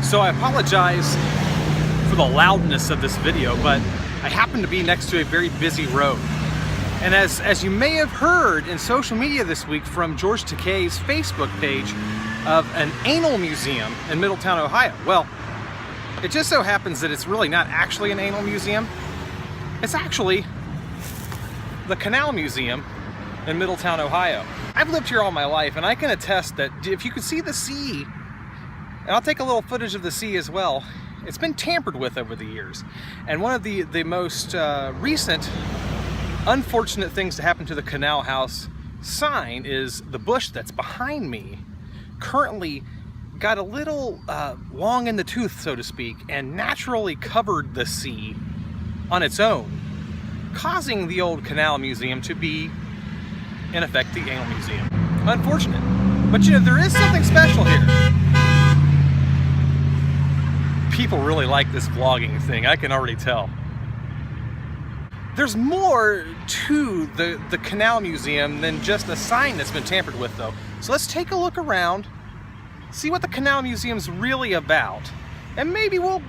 So I apologize for the loudness of this video, but I happen to be next to a very busy road. And as you may have heard in social media this week from George Takei's Facebook page of an anal museum in Middletown, Ohio. Well, it just so happens that it's really not actually an anal museum. It's actually the Canal Museum in Middletown, Ohio. I've lived here all my life, and I can attest that if you could see the sea, and I'll take a little footage of the sea as well, it's been tampered with over the years. And one of the most recent unfortunate things to happen to the Canal House sign is the bush that's behind me currently got a little long in the tooth, so to speak, and naturally covered the sea on its own, causing the old Canal Museum to be, in effect, the anal museum. Unfortunate. But you know, there is something special here. People really like this vlogging thing, I can already tell. There's more to the Canal Museum than just a sign that's been tampered with, though. So let's take a look around, see what the Canal Museum's really about, and maybe we'll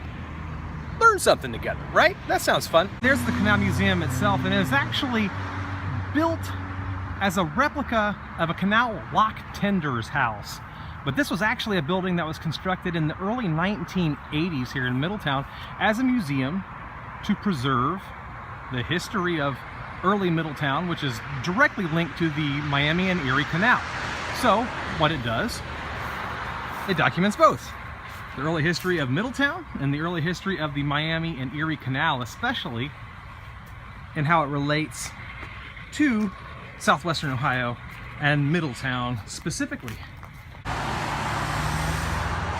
learn something together, right? That sounds fun. There's the Canal Museum itself, and it was actually built as a replica of a canal lock tender's house. But this was actually a building that was constructed in the early 1980s here in Middletown as a museum to preserve the history of early Middletown, which is directly linked to the Miami and Erie Canal. So what it does, it documents both the early history of Middletown and the early history of the Miami and Erie Canal, especially in how it relates to southwestern Ohio and Middletown specifically.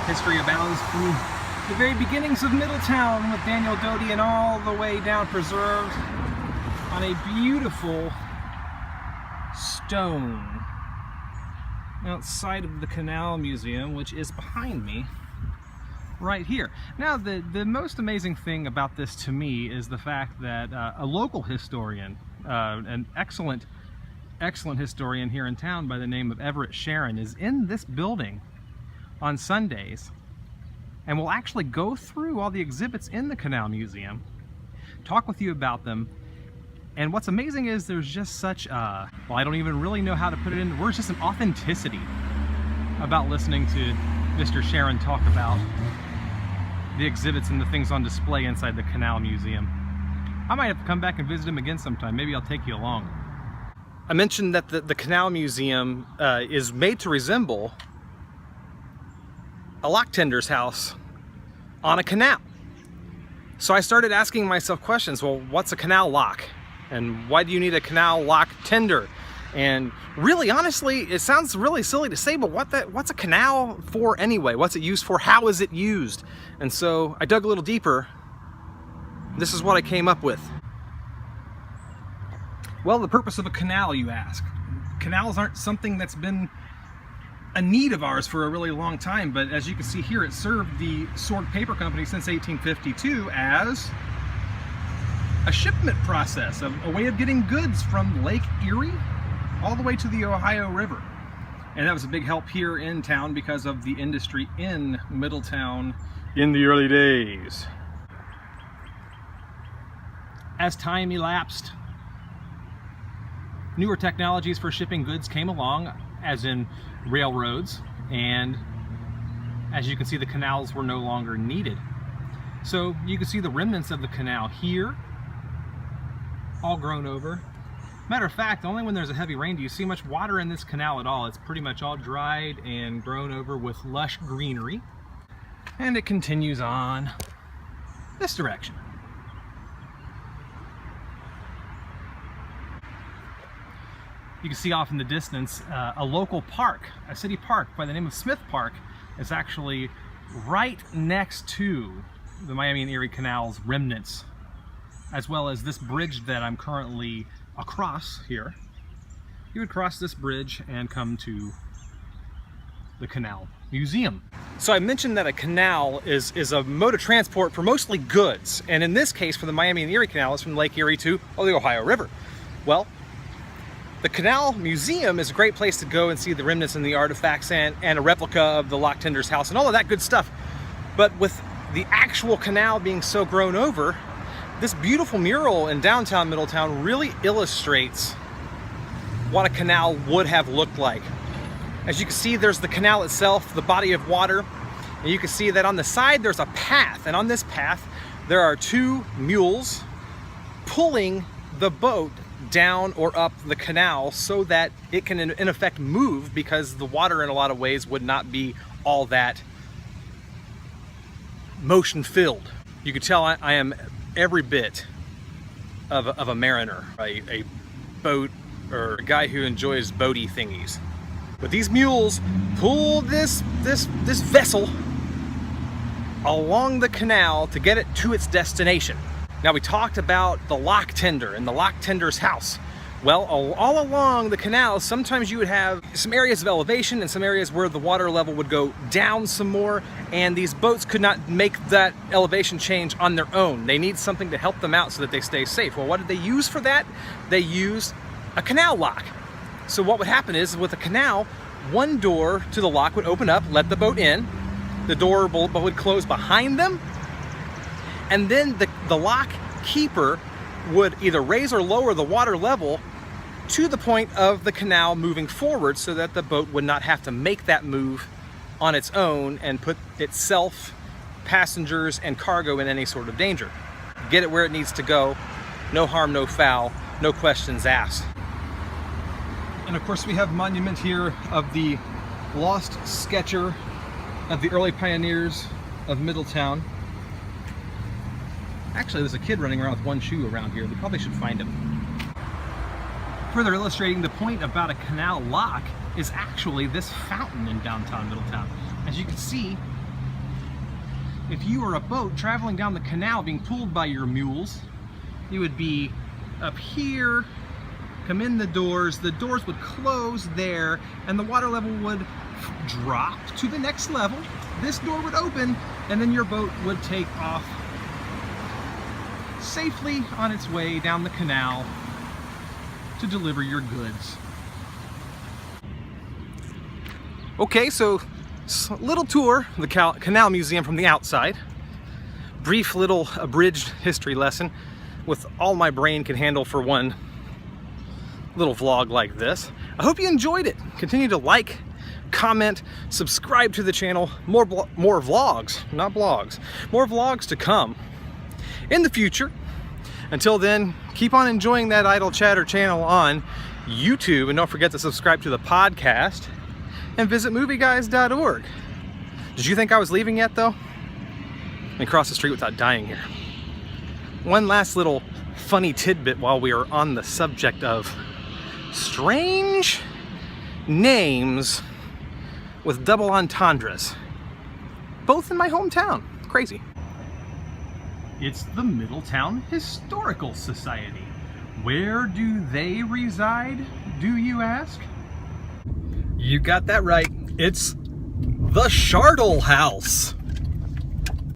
History abounds from the very beginnings of Middletown with Daniel Doty and all the way down, preserved on a beautiful stone outside of the Canal Museum, which is behind me right here. Now, the most amazing thing about this to me is the fact that a local historian, an excellent historian here in town by the name of Everett Sharon, is in this building on Sundays, and we'll actually go through all the exhibits in the Canal Museum, talk with you about them. And what's amazing is there's just such well, I don't even really know how to put it into words, just an authenticity about listening to Mr. Sharon talk about the exhibits and the things on display inside the Canal Museum. I might have to come back and visit him again sometime. Maybe I'll take you along. I mentioned that the Canal Museum is made to resemble a lock tender's house on a canal. So I started asking myself questions. Well, what's a canal lock? And why do you need a canal lock tender? And really, honestly, it sounds really silly to say, but what's a canal for anyway? What's it used for? How is it used? And so I dug a little deeper. This is what I came up with. Well, the purpose of a canal, you ask. Canals aren't something that's been a need of ours for a really long time, but as you can see here, it served the Sword Paper Company since 1852 as a shipment process, a way of getting goods from Lake Erie all the way to the Ohio River. And that was a big help here in town because of the industry in Middletown in the early days. As time elapsed, newer technologies for shipping goods came along, as in railroads, and as you can see, the canals were no longer needed. So you can see the remnants of the canal here, all grown over. Matter of fact, only when there's a heavy rain do you see much water in this canal at all. It's pretty much all dried and grown over with lush greenery. And it continues on this direction. You can see off in the distance a local park, a city park by the name of Smith Park, is actually right next to the Miami and Erie Canal's remnants, as well as this bridge that I'm currently across here. You would cross this bridge and come to the Canal Museum. So I mentioned that a canal is a mode of transport for mostly goods, and in this case for the Miami and Erie Canal, it's from Lake Erie to the Ohio River. Well, the Canal Museum is a great place to go and see the remnants and the artifacts and a replica of the lock tender's house and all of that good stuff. But with the actual canal being so grown over, this beautiful mural in downtown Middletown really illustrates what a canal would have looked like. As you can see, there's the canal itself, the body of water, and you can see that on the side there's a path, and on this path there are two mules pulling the boat down or up the canal so that it can in effect move, because the water in a lot of ways would not be all that motion filled. You can tell I am every bit of a mariner, a boat, or a guy who enjoys boaty thingies. But these mules pull this vessel along the canal to get it to its destination. Now, we talked about the lock tender and the lock tender's house. Well, all along the canal, sometimes you would have some areas of elevation and some areas where the water level would go down some more, and these boats could not make that elevation change on their own. They need something to help them out so that they stay safe. Well, what did they use for that? They used a canal lock. So what would happen is, with a canal, one door to the lock would open up, let the boat in, the door would close behind them, and then the lock keeper would either raise or lower the water level to the point of the canal moving forward, so that the boat would not have to make that move on its own and put itself, passengers, and cargo in any sort of danger. Get it where it needs to go, no harm, no foul, no questions asked. And of course, we have a monument here of the lost sketcher of the early pioneers of Middletown. Actually, there's a kid running around with one shoe around here. We probably should find him. Further illustrating the point about a canal lock is actually this fountain in downtown Middletown. As you can see, if you were a boat traveling down the canal being pulled by your mules, you would be up here, come in the doors would close there, and the water level would drop to the next level. This door would open, and then your boat would take off safely on its way down the canal to deliver your goods. Okay, so little tour of the Canal Museum from the outside. Brief little abridged history lesson with all my brain can handle for one little vlog like this. I hope you enjoyed it. Continue to like, comment, subscribe to the channel. More vlogs, not blogs. More vlogs to come in the future. Until then, keep on enjoying that Idle Chatter channel on YouTube, and don't forget to subscribe to the podcast and visit movieguys.org. Did you think I was leaving yet, though? Let me cross the street without dying here. One last little funny tidbit while we are on the subject of strange names with double entendres, both in my hometown. Crazy. It's the Middletown Historical Society. Where do they reside, do you ask? You got that right. It's the Shardle House.